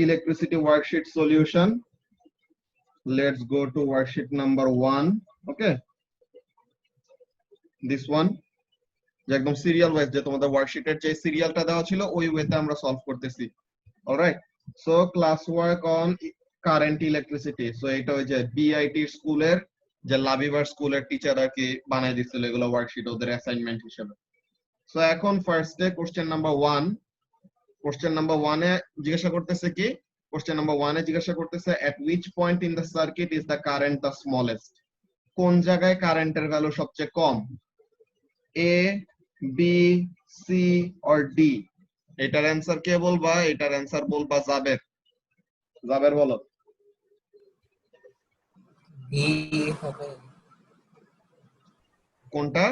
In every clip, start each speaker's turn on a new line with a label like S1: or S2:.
S1: electricity worksheet solution. Let's go to worksheet number 1. Okay, this one যে একদম serial wise যে তোমাদের ওয়ার্কশিটের যে সিরিয়ালটা দেওয়া ছিল ওই ওয়েতে আমরা সলভ করতেছি। Alright, so class work on current electricity. So এটা ওই যে বিআইটি স্কুলের যে লাভিভার স্কুলের টিচার আর কি বানাই দিছিল এগুলো ওয়ার্কশিট ওদের অ্যাসাইনমেন্ট হিসেবে। সো এখন ফার্স্টে কোশ্চেন নাম্বার 1, কোশ্চেন নাম্বার 1 এ জিজ্ঞাসা করতেছে কি, কোশ্চেন নাম্বার 1 এ জিজ্ঞাসা করতেছে at which point in the circuit is the current the smallest? কোন জায়গায় কারেন্টের ভ্যালু সবচেয়ে কম? A, B, C or D? এটার অ্যানসার কে বলবা? এটার অ্যানসার বলবা জাবের। জাবের বলো।
S2: ডি হবে।
S1: কোনটা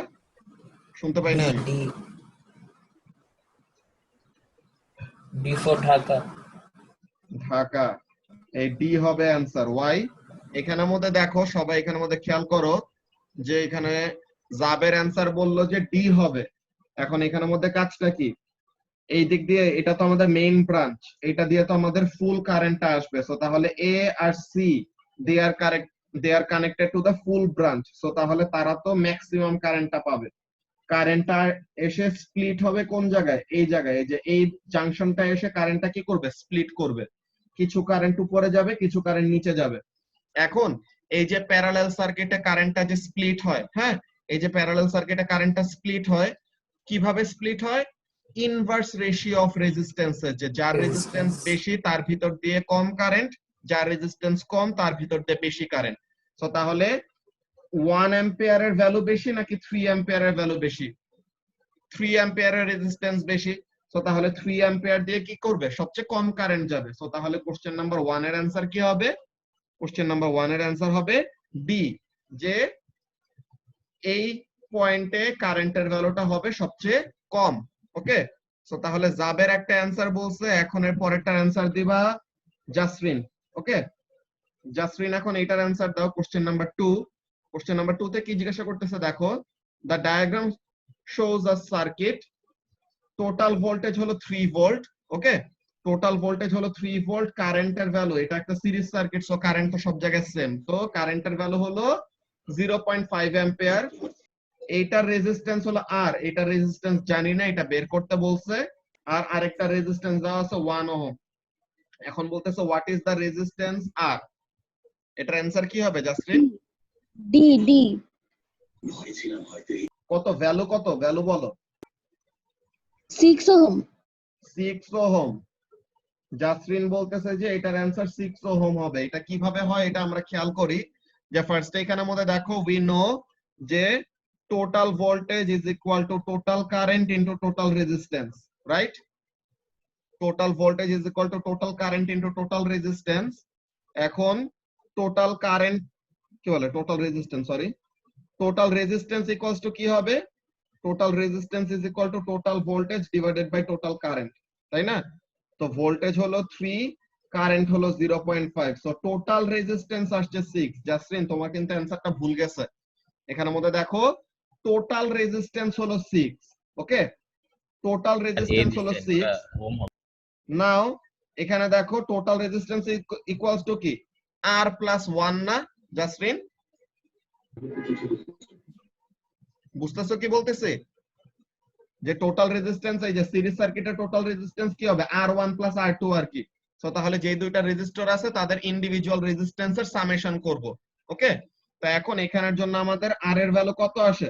S1: শুনতে পাই না?
S2: D, D for Dhaka.
S1: Dhaka, এই ডি হবে অ্যানসার। ওয়াই? এখানের মধ্যে দেখো সবাই, এখানের মধ্যে খেয়াল করো যে এখানে জাবের অ্যানসার বললো যে ডি হবে। এখন এখানের মধ্যে কাজটা কি, এই দিক দিয়ে এটা তো আমাদের মেইন ব্রাঞ্চ, এটা দিয়ে তো আমাদের ফুল কারেন্টটা আসবে। সো তাহলে A R C they are connected to the full branch. So তাহলে তারা তো ম্যাক্সিমাম কারেন্টটা পাবে। কারেন্টটা এসে স্প্লিট হবে কোন জায়গায়? এই জায়গায়, এই যে এই জাংশনটা এসে কারেন্টটা কি করবে? স্প্লিট করবে। কিছু কারেন্ট উপরে যাবে, কিছু কারেন্ট নিচে যাবে। এখন এই যে প্যারালাল সার্কিটে কারেন্টটা যে স্প্লিট হয়, হ্যাঁ, এই যে প্যারালাল সার্কিটে কারেন্টটা স্প্লিট হয়, কিভাবে স্প্লিট হয়? ইনভার্স রেশিও অফ রেজিস্ট্যান্সের, যে যার রেজিস্ট্যান্স বেশি তার ভিতর দিয়ে কম কারেন্ট, যার রেজিস্ট্যান্স কম তার ভিতর দিয়ে বেশি কারেন্ট। সো তাহলে 1 অ্যাম্পিয়ারের ভ্যালু বেশি নাকি 3 অ্যাম্পিয়ারের ভ্যালু বেশি? 3 অ্যাম্পিয়ারের রেজিস্ট্যান্স বেশি। সো তাহলে 3 অ্যাম্পিয়ার দিয়ে কি করবে? সবচেয়ে কম কারেন্ট যাবে। সো তাহলে কোশ্চেন নাম্বার 1 এর অ্যানসার কি হবে? কোশ্চেন নাম্বার 1 এর অ্যানসার হবে ডি, যে এই পয়েন্টে কারেন্টের ভ্যালুটা হবে সবচেয়ে কম। ওকে, সো তাহলে জাবের একটা অ্যানসার বলছে, এখন এর পরেরটার অ্যানসার দিবা জাসরিন। ওকে, জাসরিন এখন এটার অ্যানসার দাও। কোশ্চেন নাম্বার 2, কোশ্চেন নাম্বার 2 তে কি জিজ্ঞাসা করতেছে দেখো, the diagram shows a circuit, total voltage হলো 3 ভোল্ট। ওকে, টোটাল ভোল্টেজ হলো 3 ভোল্ট, কারেন্টের ভ্যালু, এটা একটা সিরিজ সার্কিট সো কারেন্ট তো সব জায়গায় সেম, তো কারেন্টের ভ্যালু হলো 0.5 অ্যাম্পিয়ার। এইটার রেজিস্ট্যান্স হলো আর, এটার রেজিস্ট্যান্স জানি না, এটা বের করতে বলছে। আর আরেকটা রেজিস্ট্যান্স দেওয়া আছে 1 ওহম। এখন বলতেছে what is the resistance R? এটার অ্যানসার কি হবে জাসরিন?
S3: D, D.
S1: কত ভ্যালু, কত ভ্যালু বলো?
S3: 6 ওহম।
S1: 6 ওহম। জাসরিন বলতেছে যে এটার অ্যানসার 6 ওহম হবে। এটা কিভাবে হয় এটা আমরা খেয়াল করি, যে ফার্স্ট এখানের মধ্যে দেখো উই নো যে total voltage is equal to total current into total resistance, right? Total voltage is equal to total current into total resistance. এখন টোটাল কারেন্ট কি বলে, total resistance, sorry, total resistance equals to কি হবে? Total resistance is equal to total voltage divided by total current, তাই না? তো voltage হলো 3, current হলো 0.5, সো টোটাল রেজিস্ট্যান্স আসছে 6। জাসরিন তোমার কিন্তু অ্যানসারটা ভুল গেছে। এখানের মধ্যে দেখো টোটাল রেজিস্ট্যান্স হলো 6। ওকে, টোটাল রেজিস্ট্যান্স হলো 6। নাও এখানে দেখো টোটাল রেজিস্ট্যান্স ইকুয়ালস টু কি? আর প্লাস 1 না জাসরিন? বুঝতেছো কি বলতেছে? যে টোটাল রেজিস্ট্যান্স, এই যে সিরিজ সার্কিটের টোটাল রেজিস্ট্যান্স কি হবে? R1 প্লাস R2 আর কি। সো তাহলে যে দুইটা রেজিস্টর আছে তাদের ইন্ডিভিজুয়াল রেজিস্ট্যান্সের সামেশন করব। ওকে, তো এখন এখানের জন্য আমাদের R এর ভ্যালু কত আসে?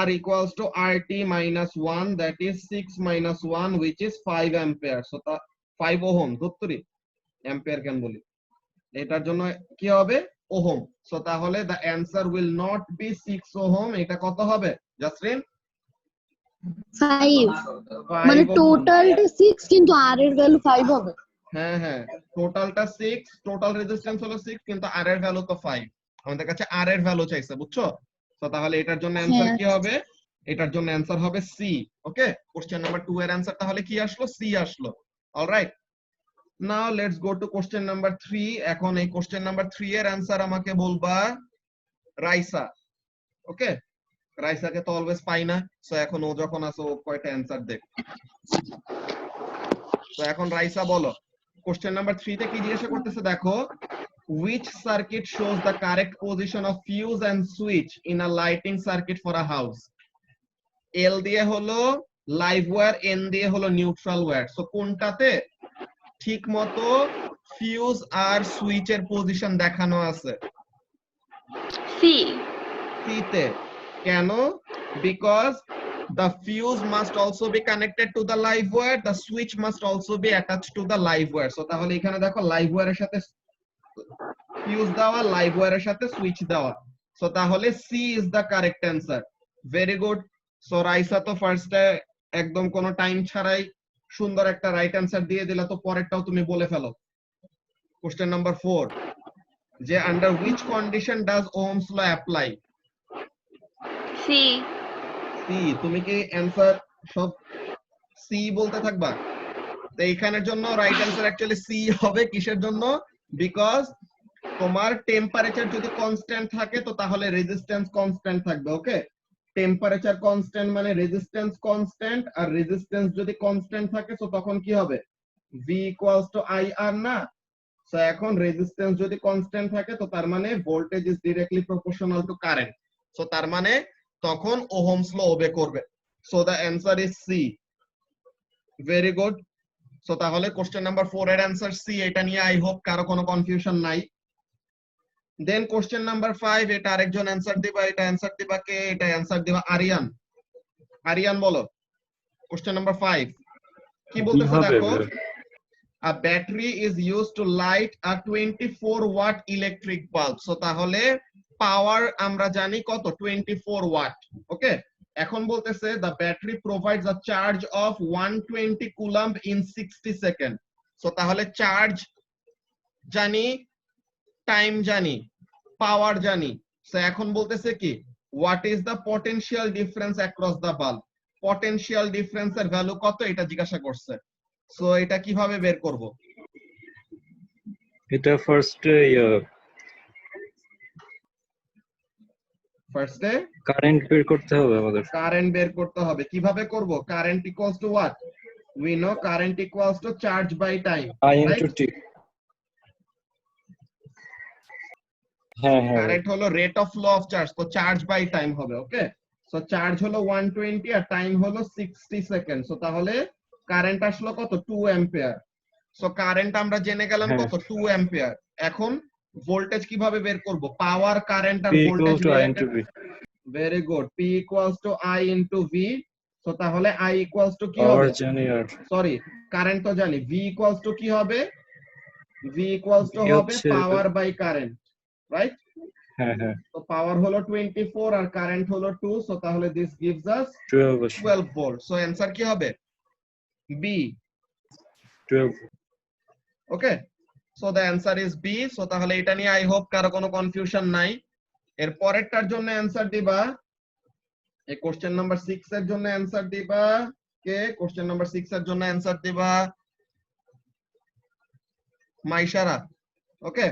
S1: R equals to RT minus 1, that is 6 minus 1 which is 5 ampere. So 5 ohm, ধুত্তরি ampere কেন বলি, এটার জন্য কি হবে? ওহম। সো তাহলে the answer will not be 6 ohm, এটা কত হবে জাসরিন?
S3: 5। মানে টোটালটা 6 কিন্তু আর এর ভ্যালু 5 হবে।
S1: হ্যাঁ হ্যাঁ, টোটালটা 6, টোটাল রেজিস্ট্যান্স হলো 6 কিন্তু আর এর ভ্যালু তো 5। আমাদের কাছে আর এর ভ্যালু চাইছে, বুঝছো? তো তাহলে এটার জন্য অ্যানসার কি হবে? এটার জন্য অ্যানসার হবে সি। ওকে, কোশ্চেন নাম্বার 2 এর অ্যানসার তাহলে কি আসলো? সি আসলো। Alright, now let's go to question number 3। এখন এই কোশ্চেন নাম্বার 3 এর অ্যানসার আমাকে বলবা রাইসা। ওকে, রাইসাকে তো অলওয়েজ পাই না, সো এখন ও যখন আসো ও কয়টা অ্যানসার দেখ। তো এখন রাইসা বলো কোশ্চেন নাম্বার 3 তে কি জিজ্ঞাসা করতেছে দেখো, which circuit shows the correct position of fuse and switch in a lighting circuit for a house? L দিয়ে হলো লাইভ ওয়্যার, N দিয়ে হলো নিউট্রাল ওয়্যার। সো কোনটাতে ঠিক মতো ফিউজ আর সুইচের পজিশন দেখানো আছে?
S3: সি।
S1: সি তে। কেন? Because the fuse must also be connected to the live wire, the switch must also be attached to the live wire. So তাহলে এখানে দেখো লাইভ ওয়্যারের সাথে ফিউজ দেওয়া, লাইভ ওয়্যারের সাথে সুইচ দেওয়া। সো তাহলে C is the correct answer. Very good. So Raisa তো ফার্স্টে একদম কোনো টাইম ছাড়াই সুন্দর একটা রাইট অ্যান্সার দিয়ে দিলা, তো পরেরটাও তুমি বলে ফেলো। কোশ্চেন নাম্বার 4, যে under which condition does Ohm's law apply?
S3: C.
S1: C. তুমি কি অ্যান্সার সব সি বলতে থাকবা? তো এইখানের জন্য রাইট অ্যান্সার অ্যাকচুয়ালি সি হবে। কিসের জন্য? বিকজ তোমার টেম্পারেচার যদি কনস্ট্যান্ট থাকে তো তাহলে রেজিস্ট্যান্স কনস্ট্যান্ট থাকবে। ওকে, টেম্পারেচার কনস্ট্যান্ট মানে রেজিস্ট্যান্স কনস্ট্যান্ট, আর রেজিস্ট্যান্স যদি কনস্ট্যান্ট থাকে তো তখন কি হবে? ভি ইকুয়ালস টু আই আর না। সো এখন রেজিস্ট্যান্স যদি কনস্ট্যান্ট থাকে তো তার মানে voltage is directly proportional to current. So তার মানে তখন ওহমস ল ওবে করবে। So the answer is C. Very good. So তাহলে কোশ্চেন নাম্বার 4 এর অ্যান্সার সি। এটা নিয়ে আই হোপ কারো কোনো কনফিউশন নাই। দেন কোশ্চেন নাম্বার 5, এটা আরেকজন অ্যান্সার দিবা। এটা অ্যান্সার দিবা কে? এটা অ্যান্সার দিবা আরিয়ান। আরিয়ান বলো কোশ্চেন নাম্বার 5 কি বলতেছে দেখো। A battery is used to light a 24 watt electric bulb. So তাহলে পাওয়ার আমরা জানি কত? 24 ওয়াট। ওকে, এখন বলতেছে the battery provides a charge of 120 coulomb in 60 seconds. So তাহলে চার্জ জানি, টাইম জানি, পাওয়ার জানি। সো এখন বলতেছে কি, what is the potential difference across the bulb? Potential ডিফারেন্সের ভ্যালু কত এটা জিজ্ঞাসা করছে। সো এটা কিভাবে বের করব?
S4: এটা ফার্স্টে কারেন্ট বের করতে হবে আমাদের।
S1: কারেন্ট বের করতে হবে। কিভাবে করব? Current equals to what? We know current equals to charge by time,
S4: I into T। হ্যাঁ হ্যাঁ।
S1: কারেন্ট হলো rate of flow of charge, তো চার্জ বাই টাইম হবে। ওকে, সো চার্জ হলো 120 আর টাইম হলো 60 সেকেন্ড। সো তাহলে কারেন্ট আসলো কত? 2 অ্যাম্পিয়ার। সো কারেন্ট আমরা জেনে গেলাম কত? 2 অ্যাম্পিয়ার। এখন ভোল্টেজ কিভাবে বের করব? পাওয়ার, কারেন্ট আর
S4: P
S1: voltage
S4: equal to I into V।
S1: Very good. P equals to I into V। So তাহলে I ইকুয়ালস টু কি হবে?
S4: পাওয়ার জানি আর
S1: সরি, কারেন্ট তো জানি। V ইকুয়ালস টু কি হবে? V ইকুয়ালস টু হবে পাওয়ার বাই কারেন্ট, রাইট?
S4: হ্যাঁ হ্যাঁ।
S1: তো পাওয়ার হলো 24 আর কারেন্ট হলো 2। সো তাহলে this gives us
S4: 12
S1: volt. So answer কি হবে? B.
S4: 12।
S1: Okay, so the answer is B. So তাহলে এটা নিয়ে আই হোপ কারো কোনো কনফিউশন নাই। এর পরেরটার জন্য অ্যানসার দিবা, এই কোশ্চেন নাম্বার 6 এর জন্য অ্যানসার দিবা কে? কোশ্চেন নাম্বার 6 এর জন্য অ্যানসার দিবা মাইশারা। ওকে,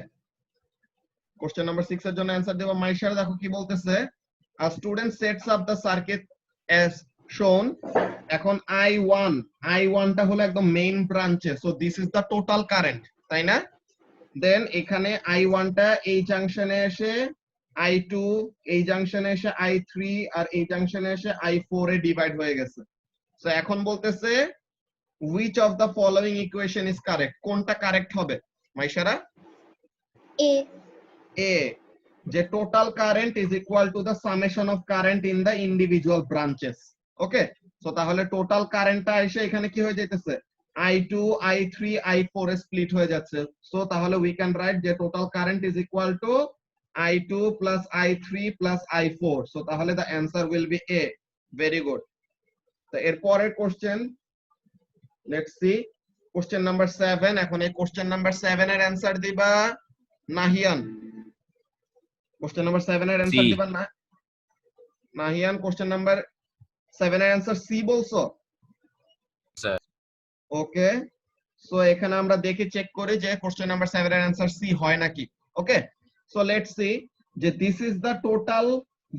S1: কোশ্চেন নাম্বার 6 এর জন্য অ্যানসার দিবা মাইশারা। দেখো কি বলতেছে, a student sets up the circuit as shown. এখন I1 টা হলো একদম মেইন ব্রাঞ্চে। So this is the total current, তাই না? দেন এখানে I1 টা এই জাংশনে এসে I2, এই জাংশনে এসে I3 আর এই জাংশনে এসে I4 এ ডিভাইড হয়ে গেছে। সো এখন বলতেছে which of the following equation is correct? কোনটা কারেক্ট হবে মাইশারা?
S3: এ।
S1: A, যে total current is equal to the summation of current in the individual branches. Okay, so তাহলে টোটাল কারেন্টটা এসে এখানে কি হয়ে যাইতেছে? I2, I3, I4 এ স্প্লিট হয়ে যাচ্ছে। সো তাহলে উই ক্যান রাইট যে total current is equal to I2 plus I3 plus I4। So তাহলে the answer will be A। Very good. তো এর পরের question let's see, question number 7। এখন এই কোশ্চেন নাম্বার 7 এর অ্যান্সার দিবা নাহিয়ান। কোশ্চেন নাম্বার 7 এর অ্যান্সার দিবা না নাহিয়ান। কোশ্চেন নাম্বার 7 এর অ্যান্সার সি বলছো?
S5: স্যার।
S1: ওকে, সো এখানে আমরা দেখে চেক করি যে কোশ্চেন নাম্বার 7 এর অ্যান্সার সি হয় নাকি। ওকে, সো লেটস সি যে this is the total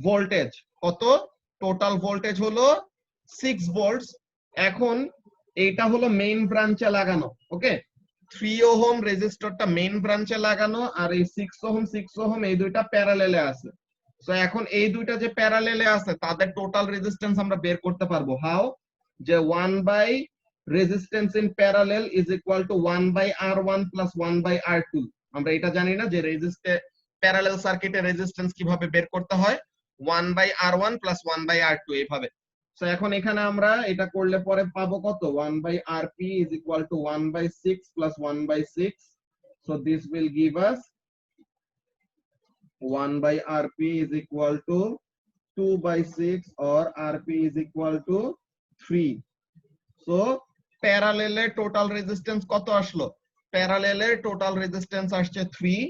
S1: voltage. কত? টোটাল ভোল্টেজ হলো 6 ভোল্টস। এখন এইটা হলো মেইন ব্রাঞ্চে লাগানো। ওকে, 3 ওহম রেজিস্টরটা মেইন ব্রাঞ্চে লাগানো আর এই 6 ওহম এই দুইটা প্যারালেলে আছে। সো এখন এই দুইটা যে প্যারালেলে আছে তাদের টোটাল রেজিস্ট্যান্স আমরা বের করতে পারবো। হাউ? যে 1 by resistance in parallel is equal to 1 by R1 plus 1 by R2। আমরা এটা জানি না যে প্যারালেল সার্কিটের রেজিস্ট্যান্স কিভাবে বের করতে হয়, 1 by R1 plus 1 by R2 এইভাবে। সো এখন এখানে আমরা এটা করলে পরে পাবো কত, 1 by RP is equal to 1 by 6 plus 1 by 6। So this will give us 1 by RP is equal to 2 by 6 or RP is equal to 3. So parallel total resistance কত আসলো? Parallel total resistance আসছে 3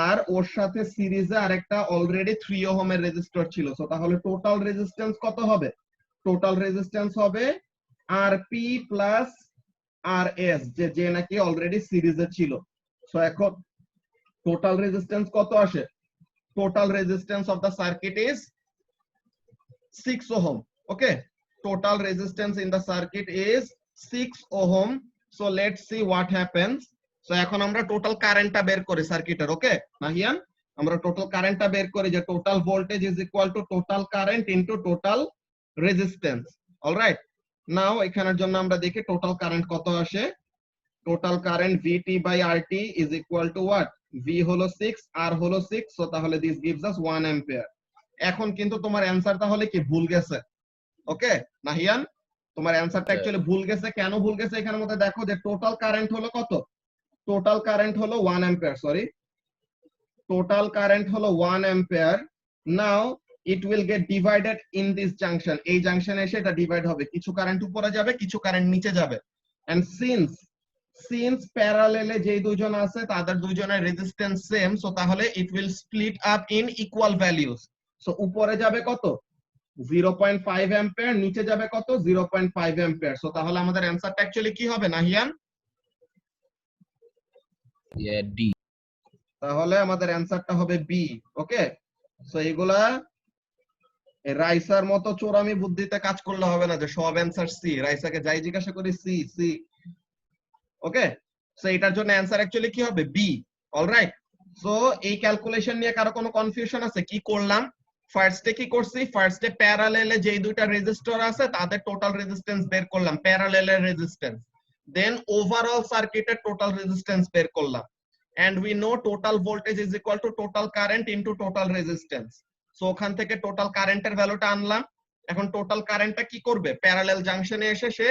S1: আর ওর সাথে সিরিজে আরেকটা already 3 ওহমের resistor ছিল। So তাহলে total resistance কত হবে? টোটাল রেজিস্ট্যান্স হবে RP প্লাস RS যে নাকি অলরেডি সিরিজে ছিল। সো এখন টোটাল রেজিস্ট্যান্স কত আসে? Total resistance of the circuit is 6 ohm. Okay, total resistance in the circuit is 6 ohm. So let's see what happens. So এখন আমরা টোটাল কারেন্টটা বের করি সার্কিটের। ওকে নাহিয়ান, আমরা টোটাল কারেন্টটা বের করি যে total voltage is equal to total current into total resistance. Alright, now এখানের জন্য আমরা দেখি টোটাল কারেন্ট কত আসে। Total current VT by RT is equal to what? V হলো 6, R হলো 6, সো তাহলে দিস গিভস আস 1 অ্যাম্পিয়ার। এখন কিন্তু তোমার অ্যানসার তাহলে কি ভুল গেছে? ওকে নাহিয়ান, তোমার অ্যানসারটা অ্যাকচুয়ালি ভুল গেছে। কেন ভুল গেছে এখানের মধ্যে দেখো যে টোটাল কারেন্ট হলো কত? টোটাল কারেন্ট হলো 1 অ্যাম্পিয়ার, সরি টোটাল কারেন্ট হলো 1 ampere. Now it will get divided in this junction, এই জাংশনে এসে এটা ডিভাইড হবে, কিছু কারেন্ট উপরে যাবে কিছু কারেন্ট নিচে যাবে। এন্ড সিন্স প্যারালেলে যেই দুইজন আছে তাদের দুইজনের রেজিস্ট্যান্স সেম, সো তাহলে it will split up in equal values. So উপরে যাবে কত? 0.5 অ্যাম্পিয়ার, নিচে যাবে কত? 0.5 অ্যাম্পিয়ার। সো তাহলে আমাদের অ্যানসারটা অ্যাকচুয়ালি কি হবে নাহিয়ান?
S5: Yeah, D.
S1: তাহলে আমাদের অ্যানসারটা হবে বি। ওকে, সো এগুলা রাইসার মতো চোরামি বুদ্ধিতে কাজ করলে হবে না যে সব অ্যানসার সি। রাইসাকে যাই জিজ্ঞাসা করি সি সি। ওকে, সো এটার জন্য অ্যানসার অ্যাকচুয়ালি কি হবে? বি। অলরাইট, সো এই ক্যালকুলেশন নিয়ে কারো কোনো কনফিউশন আছে? কি করলাম ফার্স্টে, কি করছি ফার্স্টে প্যারালেলে যেই দুইটা রেজিস্টর আছে তাদের টোটাল রেজিস্ট্যান্স বের করলাম, প্যারালেলের রেজিস্ট্যান্স। দেন ওভারঅল সার্কিটের টোটাল রেজিস্ট্যান্স বের করলাম। and we know total voltage is equal to total current into total resistance. So ওখান থেকে টোটাল কারেন্টের ভ্যালুটা আনলাম। এখন টোটাল কারেন্টটা কি করবে? প্যারালেল জাংশনে এসে সে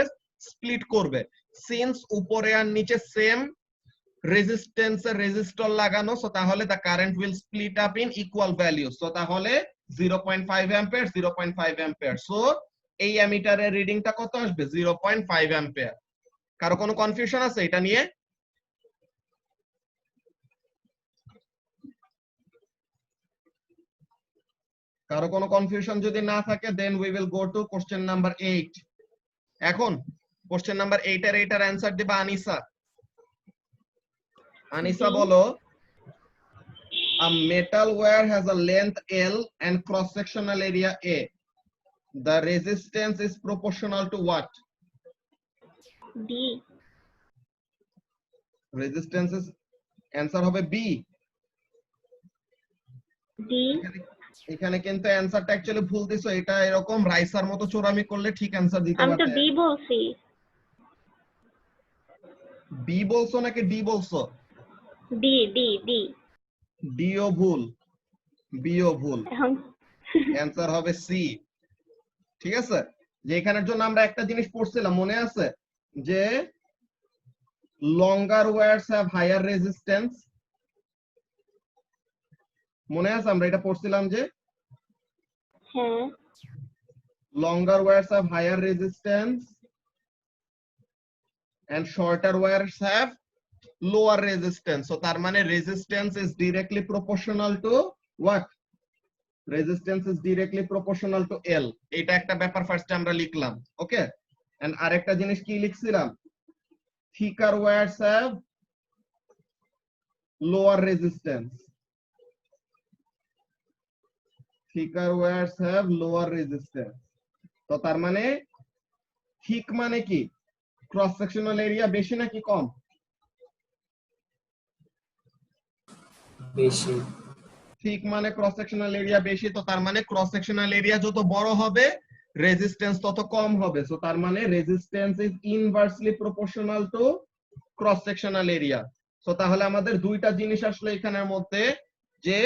S1: স্প্লিট করবে। সিন্স উপরে আর নিচে সেম রেজিস্ট্যান্সের রেজিস্টর লাগানো, সো তাহলে the current will split up in equal values. So তাহলে 0.5 অ্যাম্পিয়ার 0.5 অ্যাম্পিয়ার। সো এই অ্যামিটারের রিডিংটা কত আসবে? 0.5 অ্যাম্পিয়ার। কারো কোনো কনফিউশন আছে এটা নিয়ে? কারো কোনো কনফিউশন যদি না থাকে then we will go to question number 8। এখন কোশ্চেন নাম্বার 8 এর এটার অ্যানসার দিবা আনিসা। আনিসা বলো, a metal wire has a length L and cross sectional area A. The resistance is proportional to what?
S3: D.
S1: Resistance is answer হবে B।
S3: D.
S1: এখানে কিন্তু অ্যানসারটা actually ভুল দিছো। এটা এরকম রাইসার মতো চোরামি করলে ঠিক অ্যানসার দিতে
S3: আমি তো
S1: পারতে।
S3: D বলছি।
S1: বি বলছো নাকি ডি বলছো?
S3: D D D।
S1: ডিও ভুল, বিও ভুল,
S3: এখন
S1: অ্যানসার হবে সি। ঠিক আছে, যে এখানের জন্য আমরা একটা জিনিস পড়ছিলাম মনে আছে যে লঙ্গার ওয়্যারস হ্যাভ হায়ার রেজিস্ট্যান্স। মনে আছে আমরা এটা পড়ছিলাম যে
S3: হ্যাঁ,
S1: longer wires have higher resistance and shorter wires have lower resistance. So তার মানে resistance is directly proportional to what? Resistance is directly proportional to L. এটা একটা ব্যাপার ফার্স্টে আমরা লিখলাম। ওকে, এন্ড আরেকটা জিনিস কি লিখছিলাম? thicker wires have lower resistance. thicker wires have lower resistance. তো তার মানে ঠিক মানে কি? ক্রস সেকশনাল এরিয়া বেশি নাকি কম?
S2: বেশি
S1: ঠিক মানে ক্রস সেকশনাল এরিয়া বেশি, তো তার মানে ক্রস সেকশনাল এরিয়া যত বড় হবে রেজিস্ট্যান্স তত কম হবে। সো তার মানে resistance is inversely proportional to cross sectional area. So তাহলে আমাদের দুইটা জিনিস আসলে এখানের মধ্যে, যে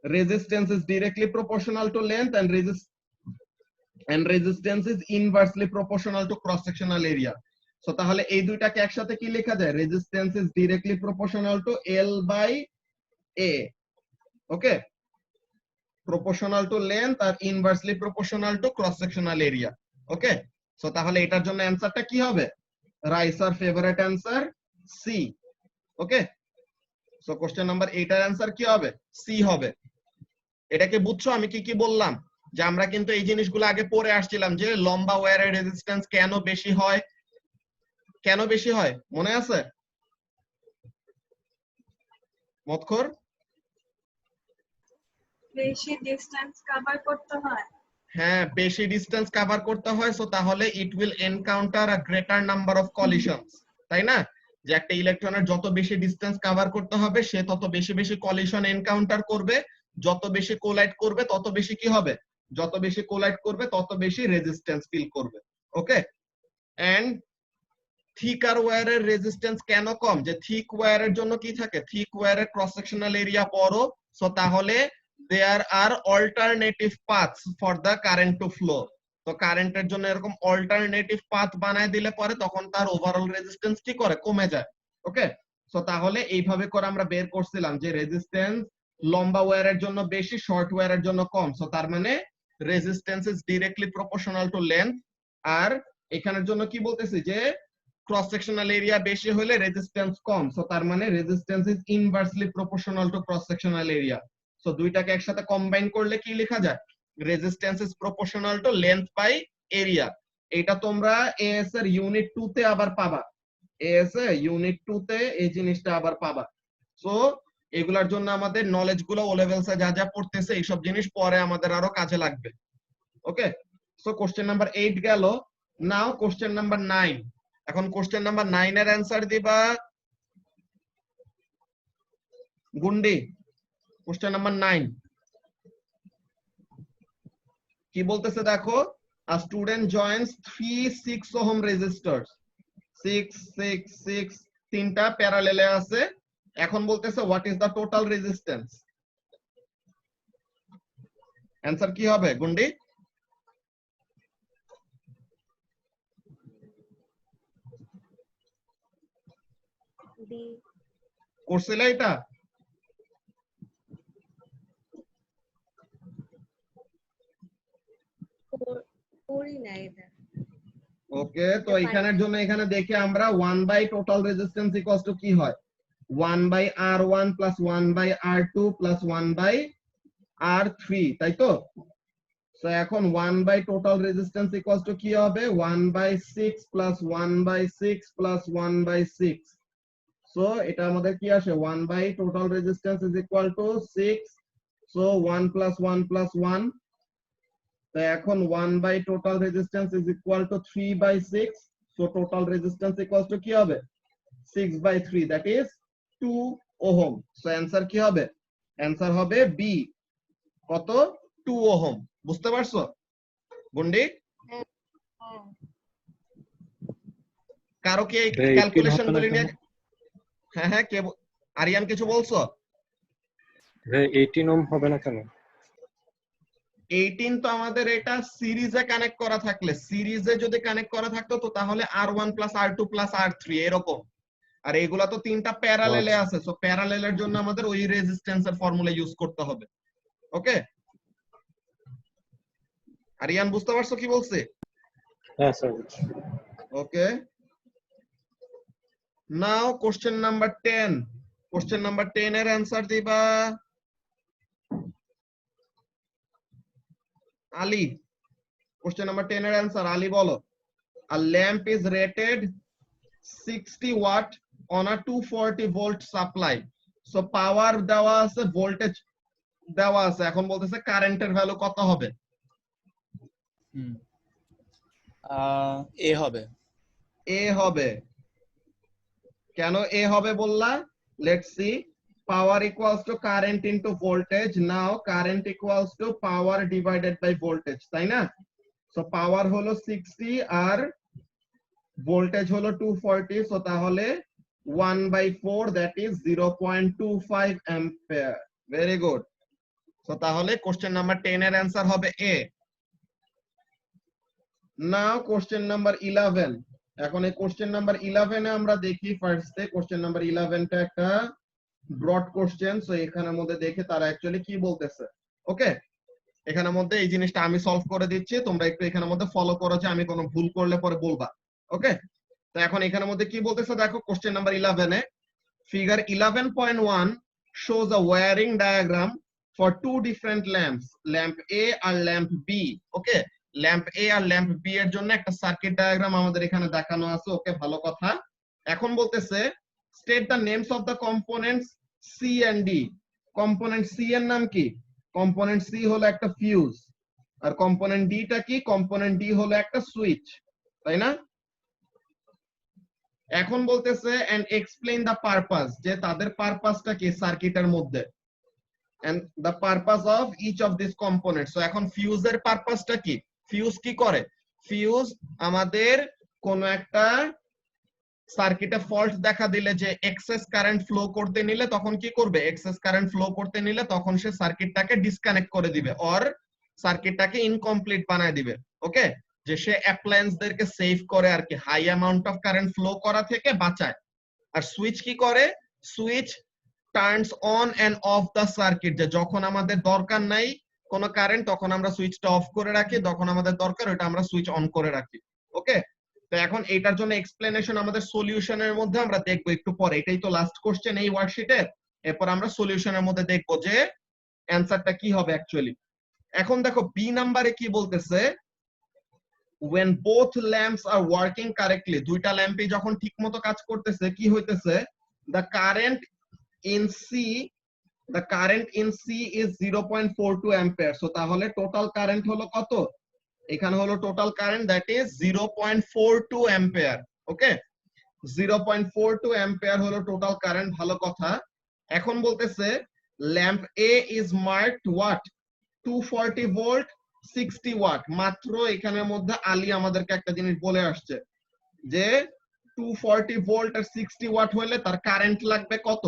S1: resistance is directly proportional to length and resistance is inversely proportional to cross sectional area. So তাহলে এই দুইটাকে একসাথে কি লেখা যায়? Resistance is directly proportional to L by A. Okay, proportional to length আর inversely proportional to cross sectional area. Okay, so তাহলে এটার জন্য অ্যানসারটা কি হবে? রাইসার favourite answer C. Okay, so question number 8 এর অ্যানসার কি হবে? সি হবে। এটাকে বুঝছো আমি কি কি বললাম? যে আমরা কিন্তু এই জিনিসগুলো আগে পড়ে আসছিলাম, যে লম্বা ওয়্যারের রেজিস্ট্যান্স কেন বেশি হয়, কেন বেশি হয় মনে আছে মতখর?
S6: বেশি ডিসটেন্স কভার করতে হয়।
S1: হ্যাঁ, বেশি ডিসটেন্স কভার করতে হয়। সো তাহলে it will encounter a greater number of কলিশনস, তাই না? যে একটা ইলেকট্রনের যত বেশি ডিসটেন্স কভার করতে হবে সে তত বেশি বেশি কলিশন এনকাউন্টার করবে, যত বেশি কোলাইড করবে তত বেশি কি হবে, যত বেশি কোলাইড করবে তত বেশি রেজিস্ট্যান্স ফিল করবে। ওকে, এন্ড থিকার ওয়্যারের রেজিস্ট্যান্স কেন কম? যে থিক ওয়্যারের জন্য কি থাকে, থিক ওয়্যারের ক্রস সেকশনাল এরিয়া বড়। সো তাহলে there are alternative paths for the current to flow. তো কারেন্টের জন্য এরকম অল্টারনেটিভ পাথ বানায় দিলে পরে তখন তার ওভারঅল রেজিস্ট্যান্স কি করে, কমে যায়। ওকে, সো তাহলে এইভাবে করে আমরা বের করছিলাম যে রেজিস্ট্যান্স লম্বা ওয়্যারের জন্য বেশি, শর্ট ওয়্যারের জন্য কম। সো তার মানে resistance is directly proportional to length. আর এখানের জন্য কি বলতেছি, যে ক্রস সেকশনাল এরিয়া বেশি হলে রেজিস্ট্যান্স কম। সো তার মানে resistance is inversely proportional to cross sectional area. So দুইটাকে একসাথে কম্বাইন করলে কি লেখা যায়? Resistance is proportional to length by area. এটা তোমরা এএস এর ইউনিট 2 তে আবার পাবা, এএস এ ইউনিট 2 তে এই জিনিসটা আবার পাবা। সো এগুলার জন্য আমাদের নলেজ গুলো ও লেভেলসে যা যা পড়তেছে এইসব জিনিস পরে আমাদের আরো কাজে লাগবে। ওকে, সো কোশ্চেন নাম্বার 8 গেল। নাও কোশ্চেন নাম্বার 9। এখন কোশ্চেন নাম্বার 9 এর অ্যানসার দিবা গুন্ডি। কোশ্চেন নাম্বার 9 কি বলতেছে দেখো, a student joins 3 6 ohm resistors, 6 6 6 তিনটা প্যারালেলে আছে। এখন বলতেছে what is the total resistance? Answer কি হবে গুন্ডি?
S6: ডি
S1: করছিলে এটা?
S6: করি না এটা।
S1: ওকে, তো এখানের জন্য এখানে দেখি আমরা 1 by total resistance equals to কি হয়, 1 by R1 plus 1 by R2 plus 1 by R3, তাই তো? সো এখন 1 by total resistance equals to কি হবে, 1 by 6 plus 1 by 6 plus 1 by 6। So এটা আমাদের কি আসে, 1 by total resistance is equal to 6। So 1 plus 1 plus 1। তো এখন 1 by total resistance is equal to 3 by 6। So total resistance equals to কি হবে, 6 by 3, that is 2 ohm. So answer কি হবে, অ্যানসার হবে বি। কত, 2 ওহম। বুঝতে পারছো গুন্ডি? কারো কি এই ক্যালকুলেশন গুলি নিয়ে, হ্যাঁ হ্যাঁ কে আরিয়ান কিছু বলছো?
S4: 18 ওহম হবে না কেন?
S1: 18 তো আমাদের এটা সিরিজে কানেক্ট করা থাকলে, সিরিজে যদি কানেক্ট করা থাকতো তো তাহলে R1 plus R2 plus R3 এরকম। আর এগুলা তো তিনটা প্যারালেলে আছে, সো প্যারালেলের জন্য আমাদের ওই রেজিস্ট্যান্সের ফর্মুলা ইউজ করতে হবে। ওকে, আরিয়ান বুঝতে পারছো কি বলছে?
S4: হ্যাঁ স্যার।
S1: ওকে, now question number 10। Question number 10 এর অ্যানসার দিবা আলী। কোশ্চেন নাম্বার 10 এর অ্যানসার আলী বলো। A lamp is rated 60 watt on a 240 volt supply. So power দেওয়া আছে, ভোল্টেজ দেওয়া আছে, এখন বলতেছে কারেন্টের ভ্যালু কত হবে?
S7: এ হবে।
S1: এ হবে। কেন এ হবে বললা? Let's see. power equals to current into voltage. Now current equals to power divided by voltage, তাই না? So power হলো 60 আর voltage হলো 240, so তাহলে 1/4, that is 0.25 ampere. Very good. So তাহলে question number 10 এর answer হবে A. Now question number 11. এখন এই question number 11 এ আমরা দেখি ফার্স্ট এ question number 11 টা একটা ব্রড কোশ্চেন, সো এখানের মধ্যে দেখে তারা অ্যাকচুয়ালি কি বলতেছে। ওকে, এখানের মধ্যে এই জিনিসটা আমি সলভ করে দিচ্ছি, তোমরা একটু এখানের মধ্যে ফলো করো, যে আমি কোনো ভুল করলে পরে বলবা। ওকে, তো এখন এখানের মধ্যে কি বলতেছে দেখো, question number 11 A figure 11.1 shows a wiring diagram for two different lamps, lamp A আর lamp B. Okay, lamp A আর ল্যাম্প B এর জন্য একটা সার্কিট ডায়াগ্রাম আমাদের এখানে দেখানো আছে। ওকে, ভালো কথা। এখন বলতেছে state the names of the components C and D. Component C এর নাম কি? কম্পোনেন্ট C হলো একটা ফিউজ, আর কম্পোনেন্ট D টা কি? কম্পোনেন্ট D হলো একটা সুইচ, তাই না? এখন বলতেছে and explain the purpose, যে তাদের পারপাসটা কি সার্কিটের মধ্যে, and the purpose of each of these components. So এখন ফিউজের পারপাসটা কি? ফিউজ কি করে? ফিউজ আমাদের কোন একটা সার্কিটে ফল্ট দেখা দিলে, যে এক্সেস কারেন্ট ফ্লো করতে নিলে তখন কি করবে? এক্সেস কারেন্ট ফ্লো করতে নিলে তখন সে সার্কিটটাকে ডিসকানেক্ট করে দিবে, অর সার্কিটটাকে ইনকমপ্লিট বানায় দিবে। ওকে, যে সে অ্যাপ্লায়েন্সদেরকে সেভ করে আর কি, high amount of current flow করা থেকে বাঁচায়। আর সুইচ কি করে? Switch turns on and off the circuit, যে যখন আমাদের দরকার নাই কোনো কারেন্ট তখন আমরা সুইচটা অফ করে রাখি, যখন আমাদের দরকার ওটা আমরা সুইচ অন করে রাখি। ওকে, তো এখন এটার জন্য এক্সপ্লেনেশন আমাদের সলিউশনের মধ্যে আমরা দেখবো একটু পরে। এটাই তো লাস্ট কোশ্চেন এই ওয়ার্কশিটের, এরপর আমরা সলিউশনের মধ্যে দেখবো যে অ্যানসারটা কি হবে অ্যাকচুয়ালি। এখন দেখো বি নাম্বারে কি বলতেছে, when both lamps are working correctly, দুইটা ল্যাম্পই যখন ঠিকমতো কাজ করতেছে কি হইতেছে, the current in C is 0.42 ampere. So তাহলে টোটাল কারেন্ট হলো কত? এখানে হলো total current, that is 0.42 ampere. Okay, 0.42 ampere হলো টোটাল কারেন্ট, ভালো কথা। এখন বলতেছে lamp A is marked what? 240 volt 60 watt. মাত্র এখানের মধ্যে আলী আমাদেরকে একটা জিনিস বলে আসছে, যে 240 ভোল্ট আর 60 ওয়াট হলে তার কারেন্ট লাগবে কত?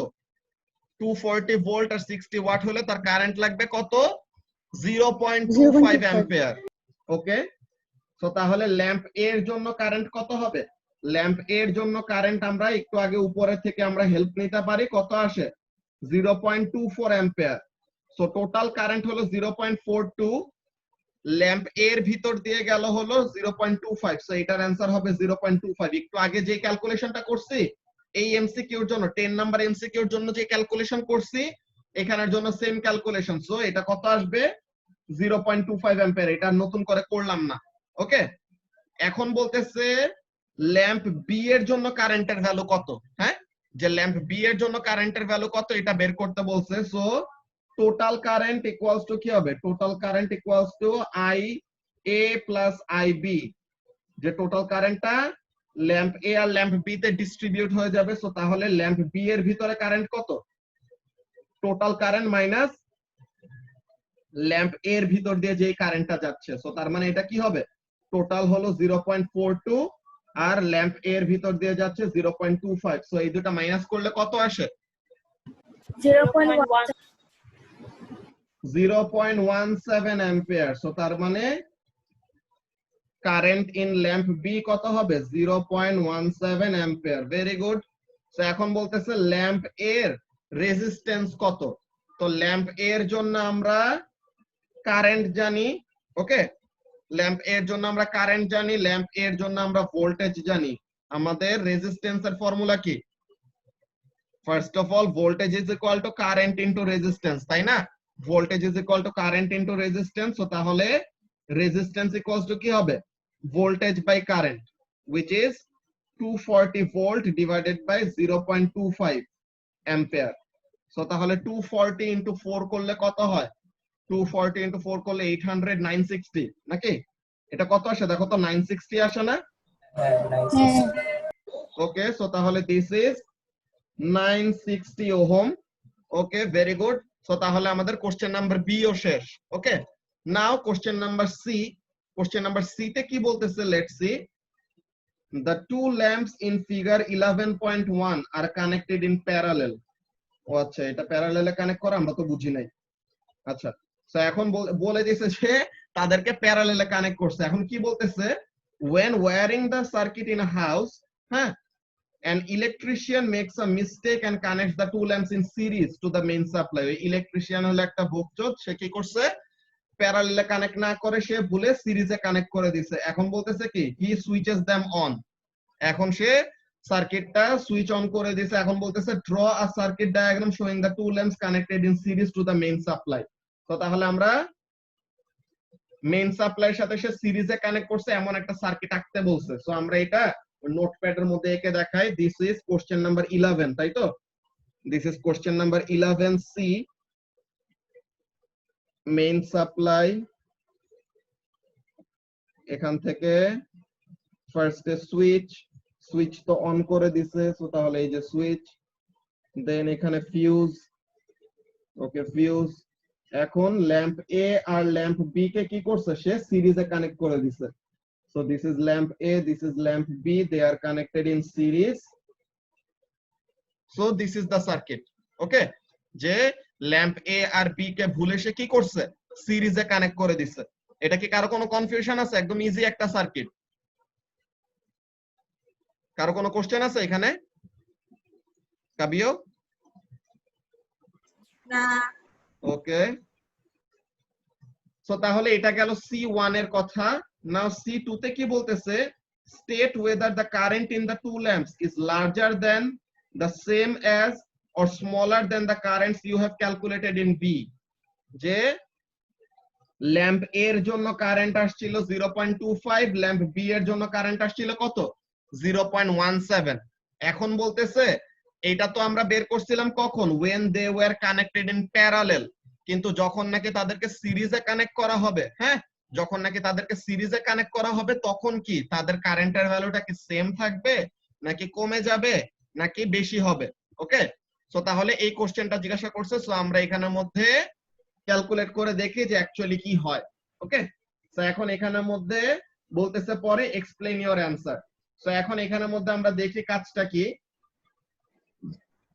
S1: 240 ভোল্ট আর 60 ওয়াট হলে তার কারেন্ট লাগবে কত? 0.25 অ্যাম্পিয়ার। ওকে, সো তাহলে ল্যাম্প A এর জন্য কারেন্ট কত হবে? ল্যাম্প A এর জন্য কারেন্ট আমরা একটু আগে উপরে থেকে আমরা হেল্প নিতে পারি, কত আসে? 0.24 অ্যাম্পিয়ার। সো টোটাল কারেন্ট হলো 0.42, ল্যাম্প A এর ভিতর দিয়ে গেল হলো 0.25, সো এটার অ্যানসার হবে 0.25। একটু আগে যে ক্যালকুলেশনটা করছি এই এমসিকিউর জন্য, 10 নাম্বার এমসিকিউর জন্য যে ক্যালকুলেশন করছি এখানের জন্য সেম ক্যালকুলেশন, সো এটা কত আসবে? 0.25 অ্যাম্পিয়ার। এটা নতুন করে করলাম না। ওকে, এখন বলতেছে ল্যাম্প বি এর জন্য কারেন্টের ভ্যালু কত? হ্যাঁ, যে ল্যাম্প বি এর জন্য কারেন্টের ভ্যালু কত এটা বের করতে বলছে। So total current equals to কি হবে? Total current equals to I A plus I B, যে টোটাল কারেন্টটা ল্যাম্প এ আর ল্যাম্প বি তে ডিস্ট্রিবিউট হয়ে যাবে। সো তাহলে ল্যাম্প বি এর ভিতরে কারেন্ট কত? টোটাল কারেন্ট মাইনাস ল্যাম্প এ এর ভিতর দিয়ে যে কারেন্টটা যাচ্ছে, সো তার মানে এটা কি হবে? টোটাল হলো 0.42 আর ল্যাম্প এ এর ভিতর দিয়ে যাচ্ছে 0.25, সো এই দুটো মাইনাস করলে কত আসে? 0.17 অ্যাম্পিয়ার। সো তার মানে কারেন্ট ইন ল্যাম্প বি কত হবে? 0.17 অ্যাম্পিয়ার। Very good. সো এখন বলতেছে ল্যাম্প এর রেজিস্ট্যান্স কত? তো ল্যাম্প এর জন্য আমরা কারেন্ট জানি। ওকে, ল্যাম্প এর জন্য আমরা কারেন্ট জানি, ল্যাম্প এর জন্য আমরা ভোল্টেজ জানি। আমাদের রেজিস্ট্যান্সের ফর্মুলা কি? First of all voltage is equal to current into resistance, তাই না? Voltage is equal to current into resistance. So তাহলে রেজিস্ট্যান্স ইকুয়ালস টু কি হবে? Voltage by current, which is 240 volt divided by 0.25 ampere. So তাহলে 240 into 4 করলে কত হয়? 240 into 4 করলে 800, 960 নাকি? এটা কত আসে দেখো তো, 960 আসে না? ওকে, সো তাহলে this is 960 ohm. Okay, very good. So তাহলে আমাদের কোশ্চেন নাম্বার বি ও শেষ। Okay, now question number C. Question number C তে কি বলতেছে, let's see. The two lamps in figure 11.1 are connected in parallel. ও আচ্ছা, এটা প্যারালেলে কানেক্ট করা, আমরা তো বুঝি নাই। আচ্ছা, তো এখন বলে দিয়েছে যে তাদেরকে প্যারালেলে কানেক্ট করছে। এখন কি বলতেছে, when wiring the circuit in a house, হ্যাঁ, an electrician makes a mistake and connects the two lamps in series to the main supply. ওই ইলেকট্রিশিয়ান হলো একটা ভোগচোদ, সে কি করছে, প্যারালেলে কানেক্ট না করে সে ভুলে সিরিজে কানেক্ট করে দিছে। এখন বলতেছে কি, he switches them on, এখন সে সার্কিটটা সুইচ অন করে দিয়েছে। এখন বলতেছে draw a circuit diagram showing the two lamps connected in series to the main supply. তো তাহলে আমরা মেইন সাপ্লাইয়ের সাথে সে সিরিজে কানেক্ট করছে এমন একটা সার্কিট আঁকতে বলছে। সো আমরা এটা নোটপ্যাডের মধ্যে এঁকে দেখাই। দিস ইজ কোশ্চেন নাম্বার 11, তাই তো? This is question number 11 C. Main supply, এখান থেকে ফার্স্টে সুইচ তো অন করে দিছে, সো তাহলে এই যে সুইচ, দেন এখানে ফিউজ, ওকে ফিউজ। এখন ল্যাম্প এ আর ল্যাম্প বি কে কি করছে, সে সিরিজে কানেক্ট করে দিছে। So this is lamp A, this is lamp B, they are connected in series. So this is the circuit. Okay, যে ল্যাম্প এ আর বি কে ভুলে সে কি করছে, সিরিজে কানেক্ট করে দিছে। এটা কি কারো কোনো কনফিউশন আছে? একদম ইজি একটা সার্কিট। কারো কোনো কোশ্চেন আছে এখানে? কাবিও?
S6: না।
S1: ওকে, সো তাহলে এটা গেল C1 এর কথা। নাও C2 তে কি বলতেছে, state whether the current in the two lamps is larger than, the same as, or smaller than the currents you have calculated in B. যে ল্যাম্প এ এর জন্য কারেন্ট আসছিল 0.25, ল্যাম্প বি এর জন্য কারেন্ট আসছিল কত, 0.17। এখন বলতেছে এটা তো আমরা বের করছিলাম কখন, when they were connected in parallel, কিন্তু যখন নাকি তাদেরকে সিরিজে কানেক্ট করা হবে, হ্যাঁ, যখন নাকি তাদেরকে সিরিজে কানেক্ট করা হবে তখন কি তাদের কারেন্টের ভ্যালুটা কি সেম থাকবে, নাকি কমে যাবে, নাকি বেশি হবে? ওকে, সো তাহলে এই কোশ্চেনটা জিজ্ঞাসা করছে। সো আমরা এখানের মধ্যে ক্যালকুলেট করে দেখি যে অ্যাকচুয়ালি কি হয়। ওকে, সো এখন এখানের মধ্যে বলতেছে পরে এক্সপ্লেইন ইওর অ্যানসার। সো এখন এখানের মধ্যে আমরা দেখি কাজটা কি।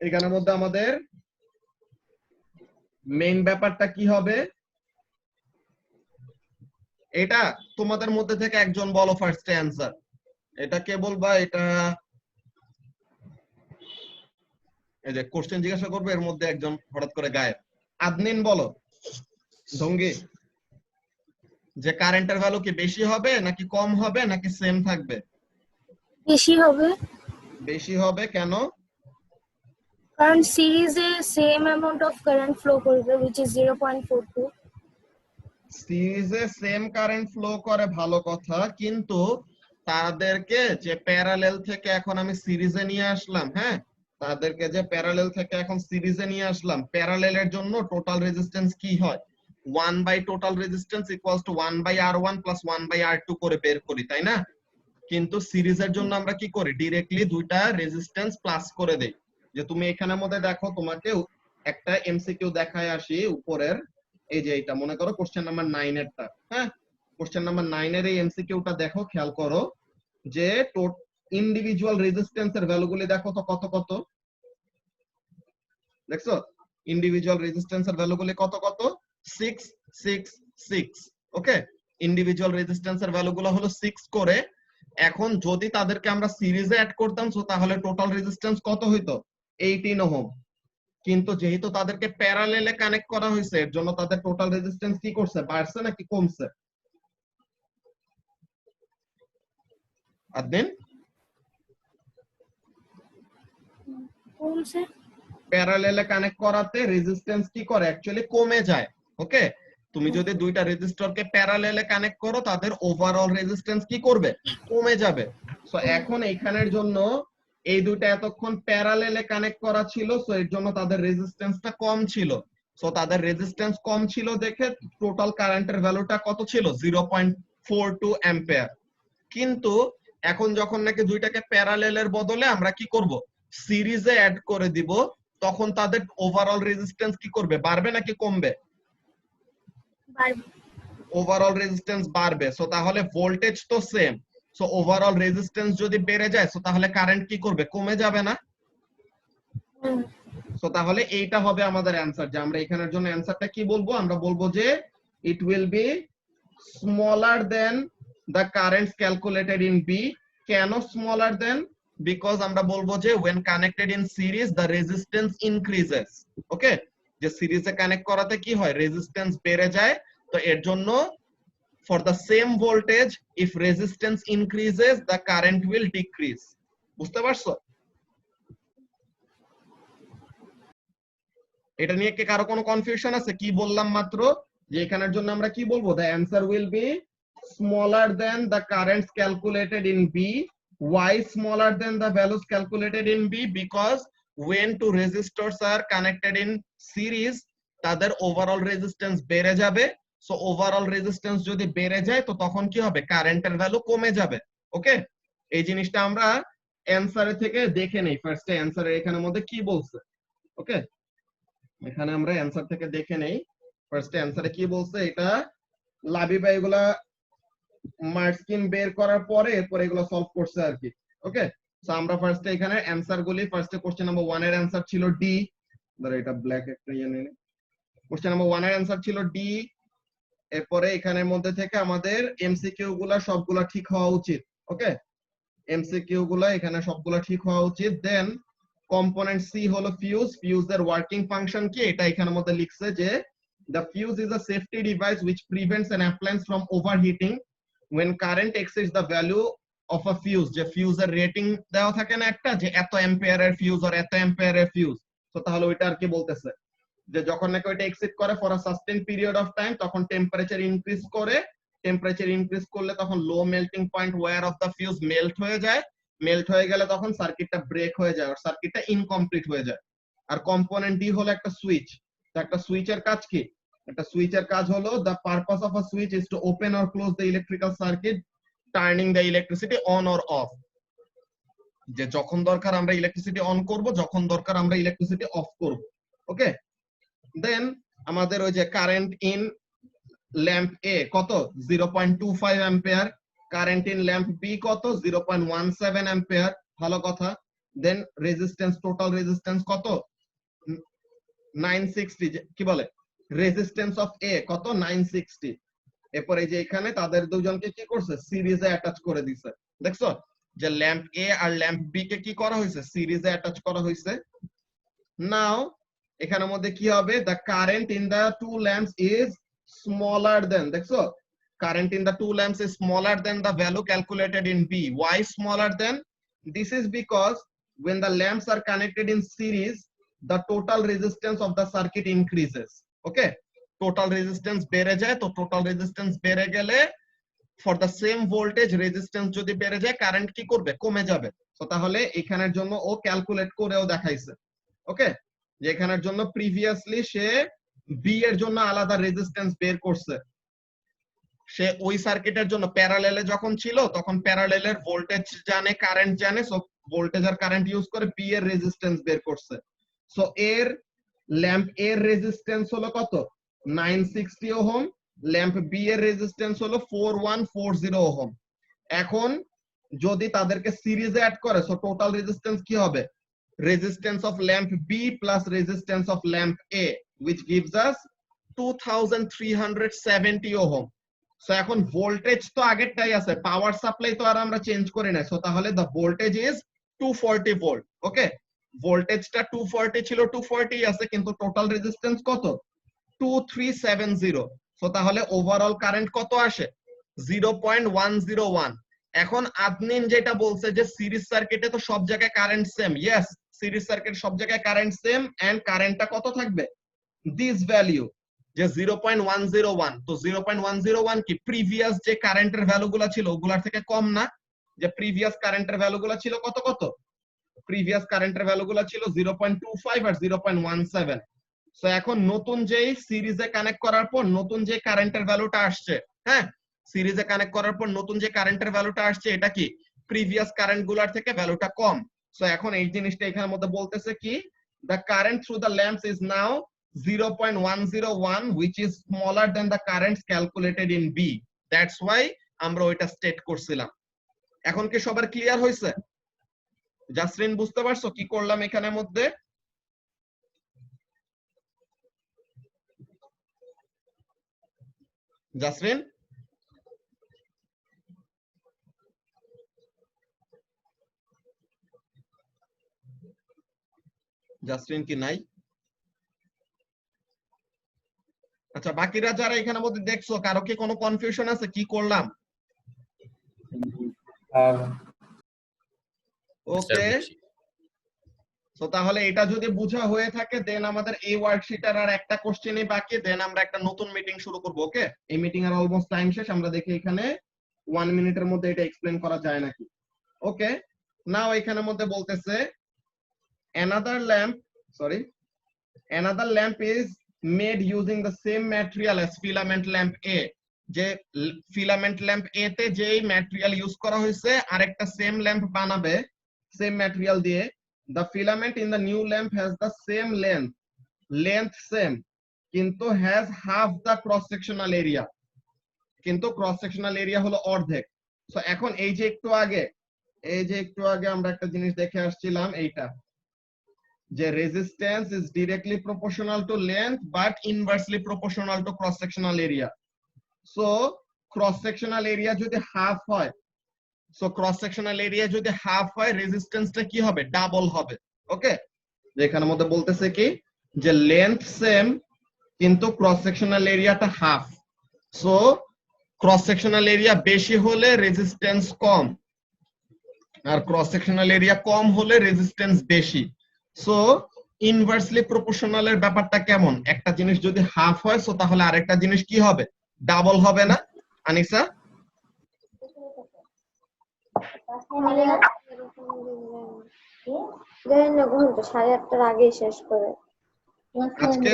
S1: এখানের মধ্যে আমাদের মেইন ব্যাপারটা কি হবে, এটা তোমাদের মধ্যে থেকে একজন বলো ফার্স্ট অ্যানসার। এটা কে বলবা? এটা এই যে কোশ্চেন জিজ্ঞাসা করবে এর মধ্যে একজন হঠাৎ করে গায়েব। আদনিন বলো, ঢঙ্গি, যে কারেন্টের ভ্যালু কি বেশি হবে নাকি কম হবে নাকি সেম থাকবে?
S3: বেশি হবে,
S1: বেশি হবে। কেন?
S3: কারণ সিরিজে same amount of current flow করবে which is 0.42।
S1: সিরিজে সেম কারেন্ট ফ্লো করে, ভালো কথা, কিন্তু তাদেরকে যে প্যারালেল থেকে এখন আমি সিরিজে নিয়ে আসলাম, হ্যাঁ, তাদেরকে যে প্যারালেল থেকে এখন সিরিজে নিয়ে আসলাম, প্যারালেলের জন্য টোটাল রেজিস্ট্যান্স কি হয়, 1 by total resistance equals to 1 by R1 plus 1 by R2 করে বের করি, তাই না? কিন্তু সিরিজের জন্য আমরা কি করি, ডিরেক্টলি দুইটা রেজিস্ট্যান্স প্লাস করে দেই। যে তুমি এখানের মধ্যে দেখো, তোমাকে একটা এমসিকিউ দেখায় আসি উপরের, এই যে এটা মনে করো কোশ্চেন নাম্বার 9 এরটা, হ্যাঁ, কোশ্চেন নাম্বার 9 এর এই এমসিকিউটা দেখো, খেয়াল করো যে ইন্ডিভিজুয়াল রেজিস্ট্যান্সের ভ্যালুগুলি দেখো তো কত কত, দেখছো ইন্ডিভিজুয়াল রেজিস্ট্যান্সের ভ্যালুগুলি কত কত, 6 6 6। ওকে, ইন্ডিভিজুয়াল রেজিস্ট্যান্সের ভ্যালুগুলো হলো 6 করে। এখন যদি তাদেরকে আমরা সিরিজে অ্যাড করতাম সো তাহলে টোটাল রেজিস্ট্যান্স কত হইতো, 18 ওহম। কিন্তু যেহেতু তাদেরকে প্যারালেলে কানেক্ট করা হয়েছে এর জন্য তাদের টোটাল রেজিস্ট্যান্স কি করছে, বাড়ছে নাকি কমছে? আদমিন,
S3: কমছে।
S1: প্যারালেলে কানেক্ট করাতে রেজিস্ট্যান্স কি করে, অ্যাকচুয়ালি কমে যায়। ওকে, তুমি যদি দুইটা রেজিস্টরকে প্যারালেলে কানেক্ট করো তাদের ওভারঅল রেজিস্ট্যান্স কি করবে, কমে যাবে। সো এখন এখানের জন্য এই দুইটা এতক্ষণ প্যারালেলে কানেক্ট করা ছিল, সো এর জন্য তাদের রেজিস্ট্যান্সটা কম ছিল। সো তাদের রেজিস্ট্যান্স কম ছিল দেখে টোটাল কারেন্টের ভ্যালুটা কত ছিল, 0.42 অ্যাম্পিয়ার। কিন্তু এখন যখন নাকি দুইটাকে প্যারালেলের বদলে আমরা কি করব, সিরিজে অ্যাড করে দিব, তখন তাদের ওভারঅল রেজিস্ট্যান্স কি করবে, বাড়বে নাকি কমবে? ওভারঅল রেজিস্ট্যান্স বাড়বে। সো তাহলে ভোল্টেজ তো সেম, সো ওভারঅল রেজিস্ট্যান্স যদি বেড়ে যায় সো তাহলে কারেন্ট কি করবে, কমে যাবে না? সো তাহলে এইটা হবে আমাদের অ্যানসার, যে আমরা এখানের জন্য অ্যানসারটা কি বলবো, আমরা বলবো যে it will be smaller than the currents calculated in B. কেন স্মলার দেন? বিকজ আমরা বলবো যে when connected in series the resistance increases, ওকে, যে সিরিজে কানেক্ট করাতে কি হয়, রেজিস্ট্যান্স বেড়ে যায়। তো এর জন্য for the same voltage if resistance increases the current will decrease। বুঝতে পারছো? এটা নিয়ে কি কারো কোনো কনফিউশন আছে? কি বললাম মাত্র, যে এখানের জন্য আমরা কি বলবো, the answer will be smaller than the currents calculated in B। Why smaller than the values calculated in B? Because when two resistors are connected in series তাদের ওভারঅল রেজিস্ট্যান্স বেড়ে যাবে। সো ওভারঅল রেজিস্ট্যান্স যদি বেড়ে যায় তো তখন কি হবে, কারেন্টের ভ্যালু কমে যাবে। ওকে, এই জিনিসটা আমরা অ্যানসারে থেকে দেখে নেই। ফার্স্টে অ্যানসারে এখানের মধ্যে কি বলছে, ওকে, এখানে আমরা অ্যানসার থেকে দেখে নেই। ফার্স্টে অ্যানসারে কি বলছে, এটা লাবিবা এগুলা মার্কস্কিন বের করার পরে এরপর এগুলো সলভ করছে আর কি। ওকে, সো আমরা ফার্স্টে এখানে অ্যানসার গুলি, ফার্স্টে কোশ্চেন নাম্বার 1 এর অ্যানসার ছিল ডি। ধরো এটা ব্ল্যাক একটা ইয়ে নেই, কোশ্চেন নাম্বার 1 এর অ্যানসার ছিল ডি। এরপরে এখানের মধ্যে থেকে আমাদের এমসিকিউ গুলা সবগুলা ঠিক হওয়া উচিত। ওকে, এমসিকিউ গুলা এখানে সবগুলা ঠিক হওয়া উচিত। দেন কম্পোনেন্ট সি হলো ফিউজ। ফিউজের ওয়ার্কিং ফাংশন কি, এটা এখানের মধ্যে লিখছে যে the fuse is a safety device which prevents an appliance from overheating when current exceeds the value of a fuse। যে ফিউজের রেটিং দেওয়া থাকে না একটা, যে এত অ্যাম্পিয়ারের ফিউজ আর এত অ্যাম্পিয়ারের ফিউজ, তো তাহলে ওইটা আর কি বলতেছে, যে যখন নাকি ওইটা এক্সিড করে for a sustain period of time তখন টেম্পারেচার ইনক্রিজ করে। টেম্পারেচার ইনক্রিজ করলে তখন low melting point wire of the fuse melt হয়ে যায়। মেল্ট হয়ে গেলে তখন সার্কিটটা ব্রেক হয়ে যায়, আর সার্কিটটা ইনকমপ্লিট হয়ে যায়। আর কম্পোনেন্ট ডি হলো একটা সুইচ। তো একটা সুইচের কাজ কি, একটা সুইচের কাজ হলো the purpose of a switch is to open or close the electrical circuit turning the electricity on or of. যে যখন দরকার আমরা ইলেকট্রিসিটি অন করব, যখন দরকার আমরা ইলেকট্রিসিটি অফ করব। ওকে, দেন আমাদের ওই যে কারেন্ট ইন ল্যাম্প এ কত, 0.25 ampere. Current in lamp B কত, 0.17 অ্যাম্পিয়ার। ভালো কথা। দেন রেজিস্ট্যান্স, টোটাল রেজিস্ট্যান্স কত, 960। কি বলে, রেজিস্ট্যান্স অফ এ কত, 960। এরপর এই যে এখানে তাদের দুজনকে কি করছে, সিরিজে অ্যাটাচ করে দিছে। দেখছো যে ল্যাম্প এ আর ল্যাম্প বি কে কি করা হয়েছে, সিরিজে অ্যাটাচ করা হয়েছে। নাও এখানের মধ্যে কি হবে, the current in the two lamps is smaller than. দেখছো, current in the two lamps is smaller than the value calculated in B. Why smaller than? This is because when the lamps are connected in series the total resistance of the circuit increases। okay, total resistance বেড়ে যায়, তো total resistance বেড়ে গেলে for the same voltage resistance যদি বেড়ে যায় current কি করবে, কমে যাবে। তো তাহলে এখানের জন্য ও ক্যালকুলেট করেও দেখাইছে। ওকে, যে এখানের জন্য প্রিভিয়াসলি সে বি এর জন্য আলাদা রেজিস্ট্যান্স বের করছে। সে ওই সার্কিটের জন্য প্যারালেলে যখন ছিল তখন প্যারালেলের ভোল্টেজ জানে, কারেন্ট জানে, সো ভোল্টেজ আর কারেন্ট ইউজ করে বি এর রেজিস্ট্যান্স বের করছে। সো এর ল্যাম্প এর রেজিস্ট্যান্স হলো কত, 960 ওহম। ল্যাম্প বি এর রেজিস্ট্যান্স হলো 4140 ওহম। এখন যদি তাদেরকে সিরিজে অ্যাড করে সো টোটাল রেজিস্ট্যান্স কি হবে, resistance of lamp B plus resistance of lamp A which gives us 2370 ohm. So এখন ভোল্টেজ তো আগেরটাই আছে, পাওয়ার সাপ্লাই তো আর আমরা চেঞ্জ করি না। সো তাহলে দ্য ভোল্টেজ ইজ 240 ভোল্ট। ওকে, ভোল্টেজটা 240 ছিল, 240 আছে, কিন্তু টোটাল রেজিস্ট্যান্স কত, 2370। সো তাহলে ওভারঅল কারেন্ট কত আসে, 0.101। এখন আদনিন যেটা বলছে যে সিরিজ সার্কিটে তো সব জায়গায় current same. Yes, series circuit সব জায়গায় কারেন্ট সেম, এন্ড কারেন্টটা কত থাকবে, দিস ভ্যালু, যে 0.101। তো 0.101 কি প্রিভিয়াস যে কারেন্টের ভ্যালুগুলো ছিল ওগুলার থেকে কম না? যে প্রিভিয়াস কারেন্টের ভ্যালুগুলো ছিল কত কত, প্রিভিয়াস কারেন্টের ভ্যালুগুলো ছিল 0.25 আর 0.17। সো এখন নতুন যেই সিরিজে কানেক্ট করার পর নতুন যে কারেন্টের ভ্যালুটা আসছে, হ্যাঁ, সিরিজে কানেক্ট করার পর নতুন যে কারেন্টের ভ্যালুটা আসছে এটা কি প্রিভিয়াস কারেন্ট গুলার থেকে ভ্যালুটা কম। সো এখন এই জিনিসটা এখানের মধ্যে বলতেছে কি, the current through the lamps is now 0.101, which is smaller than the currents calculated in B. That's why আমরা ওইটা স্টেট করছিলাম। এখন কি সবার ক্লিয়ার হয়েছে? জাসরিন বুঝতে পারছো কি করলাম এখানের মধ্যে? জাসরিন, জাসরিন কি নাই? আচ্ছা, বাকিরা যারা এখানের মধ্যে দেখছো, কারো কি কোনো কনফিউশন আছে কি করলাম? ওকে, সো তাহলে এটা যদি বোঝা হয়ে থাকে দেন আমাদের এই ওয়ার্কশিটের আর একটা কোশ্চেনই বাকি, দেন আমরা একটা নতুন মিটিং শুরু করব। ওকে, এই মিটিং এর অলমোস্ট টাইম শেষ, আমরা দেখি এখানে 1 মিনিটের মধ্যে এটা এক্সপ্লেন করা যায় নাকি। ওকে, নাও এখানের মধ্যে বলতেছে another lamp is made using the same material as filament lamp A. যে ফিলামেন্ট ল্যাম্প এ তে যেই ম্যাটেরিয়াল ইউজ করা হয়েছে আরেকটা সেম ল্যাম্প বানাবে সেম ম্যাটেরিয়াল দিয়ে। The filament in the new lamp has the same length same, কিন্তু has half the cross sectional area, কিন্তু ক্রস সেকশনাল এরিয়া হলো অর্ধেক। সো এখন এই যে একটু আগে আমরা একটা জিনিস দেখে আসছিলাম, এইটা যে resistance is directly proportional to length but inversely proportional to cross sectional area. So cross sectional area যদি হাফ হয়, রেজিস্ট্যান্সটা কি হবে? ডাবল হবে। ওকে, এখানের মধ্যে বলতেছে কি যে লেন্থ সেম কিন্তু ক্রস সেকশনাল এরিয়াটা half. So cross sectional area বেশি হলে রেজিস্ট্যান্স কম, আর ক্রস সেকশনাল এরিয়া কম হলে রেজিস্ট্যান্স বেশি। সো ইনভার্সলি প্রপোর্শনাল এর ব্যাপারটা কেমন? একটা জিনিস যদি হাফ হয় সো তাহলে আরেকটা জিনিস কি হবে? ডাবল হবে না? আনিসা, আজকে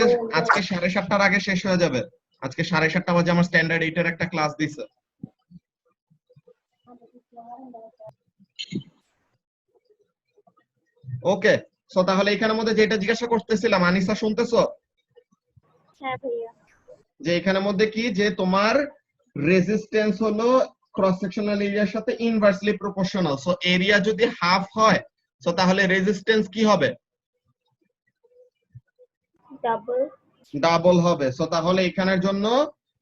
S1: 7:30টার আগে শেষ হয়ে যাবে। আজকে 7:30 বাজে আমার স্ট্যান্ডার্ড 8 এর একটা ক্লাস দিছে। ওকে, সো তাহলে এখানের মধ্যে যেটা জিজ্ঞাসা করতেছিলাম, আনিসা শুনতেছো?
S3: হ্যাঁ ভাইয়া।
S1: যে এখানের মধ্যে কি যে তোমার রেজিস্ট্যান্স হলো ক্রস সেকশনাল এরিয়ার সাথে ইনভার্সলি প্রপোর্শনাল। সো এরিয়া যদি হাফ হয় সো তাহলে রেজিস্ট্যান্স কি হবে? ডাবল হবে। সো তাহলে এখানের জন্য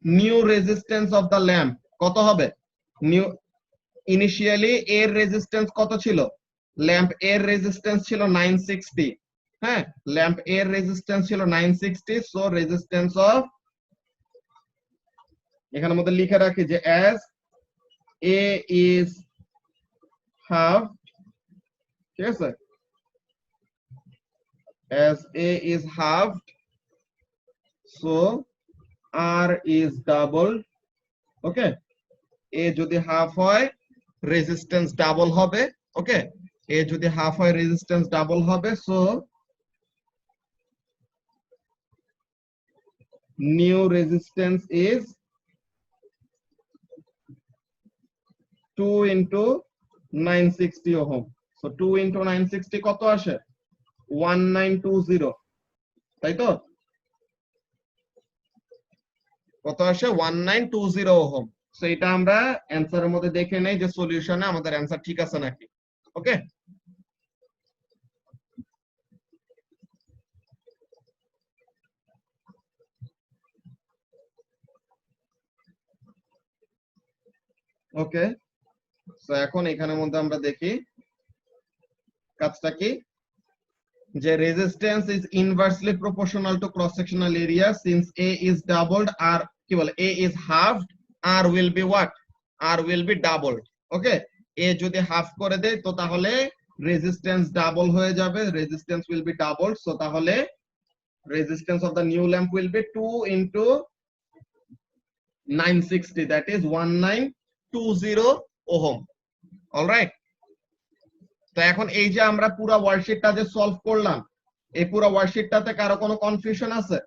S1: new resistance of the lamp কত হবে? নিউ ইনিশিয়ালি এর রেজিস্ট্যান্স কত ছিল? ল্যাম্প এর রেজিস্ট্যান্স ছিল 960। হ্যাঁ, ল্যাম্প এর রেজিস্ট্যান্স ছিল 960। সো রেজিস্ট্যান্স অফ, এখানের মধ্যে লিখে রাখি যে as A is half, ঠিক আছে, as A is halved so R is doubled. Okay, A যদি হাফ হয় রেজিস্ট্যান্স ডাবল হবে। ওকে, A যদি হাফ হয় রেজিস্ট্যান্স ডাবল হবে। So new resistance is 2 into 960 ohm. So 2 into 960 কত আসে? 1920, তাই তো? কত আসে? 1920 ওহম। সো এটা আমরা অ্যানসারের মধ্যে দেখে নেই যে সলিউশনে আমাদের অ্যানসার ঠিক আছে নাকি। ওকে, ওকে, সো এখন এখানের মধ্যে আমরা দেখি কাজটা কি, যে resistance is inversely proportional to cross sectional area since A is doubled, আর কি বলে A is halved, R will be what? R will be doubled. Okay, A যদি হাফ করে দেয় তো তাহলে রেজিস্ট্যান্স ডাবল হয়ে যাবে, resistance will be doubled. So তাহলে resistance of the new lamp will be 2 into 960, that is 1920 ohm. Alright, তো এখন এই যে আমরা পুরো ওয়ার্কশিটটা যে সলভ করলাম, এই পুরো ওয়ার্কশিটটাতে কারো কোনো কনফিউশন আছে?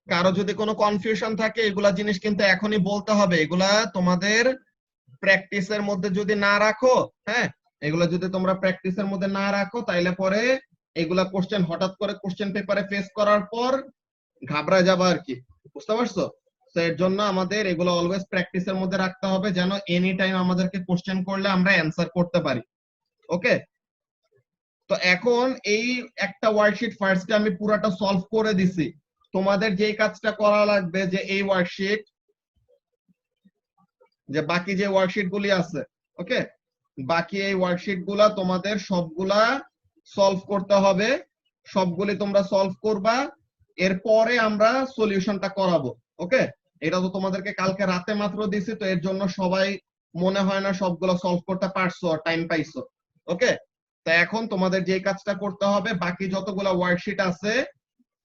S1: কারো যদি কোনো কনফিউশন থাকে এগুলা জিনিস কিন্তু এখনই বলতে হবে। এগুলা তোমাদের প্র্যাকটিসের মধ্যে যদি না রাখো, হ্যাঁ, এগুলা যদি তোমরা প্র্যাকটিসের মধ্যে না রাখো তাইলে পরে এগুলা কোশ্চেন হঠাৎ করে কোশ্চেন পেপারে ফেস করার পর ঘাবড়ায় যাবা আর কি, বুঝতে পারছো? তো এর জন্য আমাদের এগুলো অলওয়েজ প্র্যাকটিসের মধ্যে রাখতে হবে যেন এনি টাইম আমাদেরকে কোশ্চেন করলে আমরা অ্যান্সার করতে পারি। ওকে, তো এখন এই একটা ওয়ার্কশিট ফার্স্টে আমি পুরাটা সলভ করে দিছি। তোমাদের যেই কাজটা করা লাগবে যে এই ওয়ার্কশিট, যে বাকি যে ওয়ার্কশিট গুলি আছে, ওকে, বাকি এই ওয়ার্কশিট গুলা তোমাদের সবগুলা সলভ করতে হবে। সবগুলি তোমরা সলভ করবা, এরপরে আমরা সলিউশনটা করাবো। ওকে, এটা তো তোমাদেরকে কালকে রাতে মাত্র দিছি, তো এর জন্য সবাই মনে হয় না সবগুলো সলভ করতে পারছো, টাইম পাইছো। ওকে, তো এখন তোমাদের যে কাজটা করতে হবে, বাকি যতগুলা ওয়ার্কশিট আছে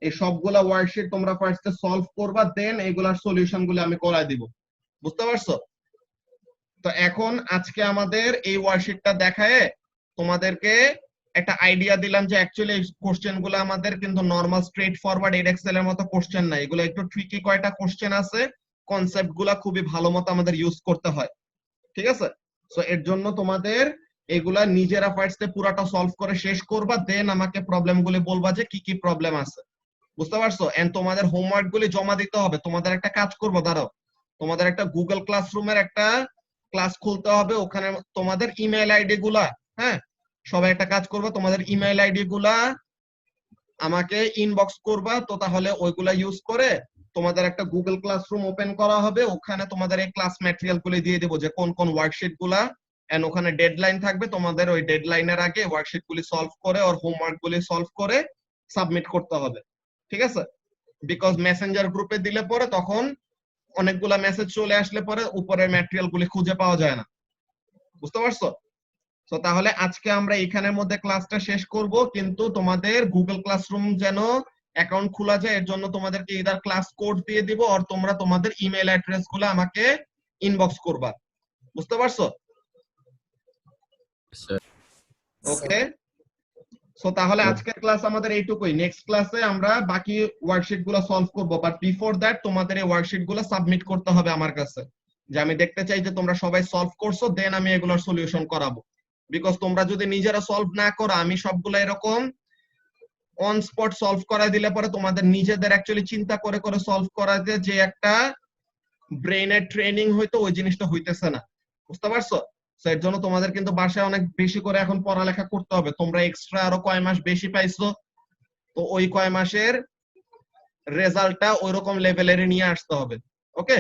S1: এই সবগুলা ওয়ার্কশিট তোমরা ফার্স্টে সলভ করবা, দেন এইগুলার সলিউশন গুলো আমি করাই দিব, বুঝতে পারছো? তো এখন আজকে আমাদের এই ওয়ার্কশিটটা দেখায় তোমাদেরকে একটা আইডিয়া দিলাম যে অ্যাকচুয়ালি এই কোশ্চেন গুলো আমাদের কিন্তু নরমাল স্ট্রেট ফরওয়ার্ড এডএক্সেল এর মতো কোশ্চেন না, এগুলো একটু ট্রিকি কয়টা কোশ্চেন আছে, কনসেপ্ট গুলা খুবই ভালো মতো আমাদের ইউজ করতে হয়, ঠিক আছে? সো এর জন্য তোমাদের এগুলা নিজেরা ফার্স্টে পুরাটা সলভ করে শেষ করবা, দেন আমাকে প্রবলেম গুলি বলবা যে কি কি প্রবলেম আছে, বুঝতে পারছো? এন্ড তোমাদের হোমওয়ার্ক গুলি জমা দিতে হবে। তোমাদের একটা কাজ করবো, দাঁড়াও, তোমাদের একটা গুগল ক্লাসরুমের একটা ক্লাস খুলতে হবে, ওখানে তোমাদের ইমেল আইডি গুলা, হ্যাঁ, সবাই একটা কাজ করবে, তোমাদের ইমেল আইডি গুলা আমাকে ইনবক্স করবা, তো তাহলে ওইগুলা ইউজ করে তোমাদের একটা গুগল ক্লাসরুম ওপেন করা হবে, ওখানে তোমাদের এই ক্লাস ম্যাটেরিয়াল গুলি দিয়ে দেবো যে কোন কোন ওয়ার্কশিট গুলা, এন্ড ওখানে ডেডলাইন থাকবে, তোমাদের ওই ডেডলাইনের আগে ওয়ার্কশিট গুলি সলভ করে আর হোমওয়ার্ক গুলি সলভ করে সাবমিট করতে হবে, ঠিক আছে? বিকজ মেসেঞ্জার গ্রুপে দিলে পরে তখন অনেকগুলা মেসেজ চলে আসলে পরে উপরের ম্যাটেরিয়াল গুলি খুঁজে পাওয়া যায় না, বুঝতে পারছো? তো তাহলে আজকে আমরা এখানের মধ্যে ক্লাসটা শেষ করব, কিন্তু তোমাদের গুগল ক্লাসরুম যেন অ্যাকাউন্ট খোলা যায় এর জন্য তোমাদেরকে ইদার ক্লাস কোড দিয়ে দিব আর তোমরা তোমাদের ইমেল অ্যাড্রেস গুলো আমাকে ইনবক্স করবা, বুঝতে পারছো?
S5: Sir.
S1: ওকে, সো তাহলে আজকের ক্লাস আমাদের এইটুকুই। নেক্সট ক্লাসে আমরা বাকি ওয়ার্কশিট গুলো সলভ করব, বাট বিফোর দ্যাট তোমাদের এই ওয়ার্কশিট গুলো সাবমিট করতে হবে আমার কাছে, যে আমি দেখতে চাই যে তোমরা সবাই সলভ করছো, দেন আমি এগুলোর সলিউশন করাবো। বিকজ তোমরা যদি নিজেরা সলভ না করো, আমি সবগুলো এরকম অন স্পট সলভ করা দিলে পরে তোমাদের নিজেদের অ্যাকচুয়ালি চিন্তা করে করে সলভ করাতে যে একটা ব্রেইনের ট্রেনিং হইতো, ওই জিনিসটা হইতেছে না, বুঝতে পারছো? এর জন্য তোমাদের কিন্তু বাসায় অনেক বেশি করে এখন পড়ালেখা করতে হবে। তোমরা এক্সট্রা আরো কয় মাস বেশি পাইছো, তো ওই কয় মাসের রেজাল্টটা ওইরকম লেভেলের নিয়ে আসতে হবে। ওকে,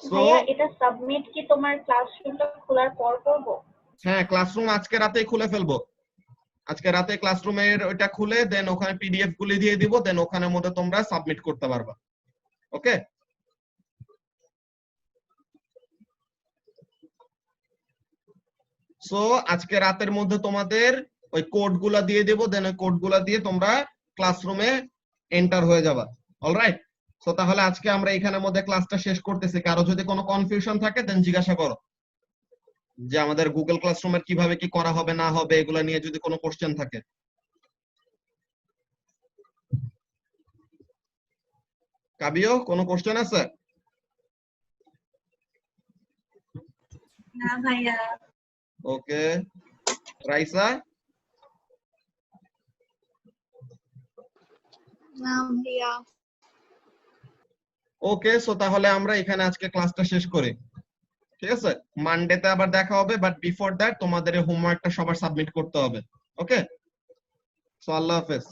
S1: সো
S8: ভাইয়া এটা সাবমিট কি তোমার ক্লাসরুমটা খোলার পর করব?
S1: হ্যাঁ, ক্লাসরুম আজকে রাতেই খুলে ফেলবো। আজকে রাতে ক্লাসরুমের ওইটা খুলে দেন ওখানে পিডিএফ গুলি দিয়ে দিব, দেন ওখানের মধ্যে তোমরা সাবমিট করতে পারবা। ওকে, সো আজকে রাতের মধ্যে তোমাদের ওই কোড গুলা দিয়ে দেবো, দেন ওই কোড গুলা দিয়ে তোমরা ক্লাসরুমে এন্টার হয়ে যাবা। অলরাইট, সো তাহলে আজকে আমরা এখানের মধ্যে ক্লাসটা শেষ করতেছি। কারো যদি কোনো কনফিউশন থাকে দেন জিজ্ঞাসা করো, যে আমাদের গুগল ক্লাসরুমের কিভাবে কি করা হবে না হবে এগুলা নিয়ে যদি কোনো কোশ্চেন থাকে। কাবিও, কোনো কোশ্চেন আছে?
S6: না ভাইয়া।
S1: ওকে, রাইসা?
S6: না ভাইয়া।
S1: ওকে, সো তাহলে আমরা এখানে আজকে ক্লাসটা শেষ করি, ঠিক আছে? মানডেতে আবার দেখা হবে, বাট বিফোর দ্যাট তোমাদের এই হোমওয়ার্কটা সবার সাবমিট করতে হবে। ওকে, সো আল্লাহ হাফেজ।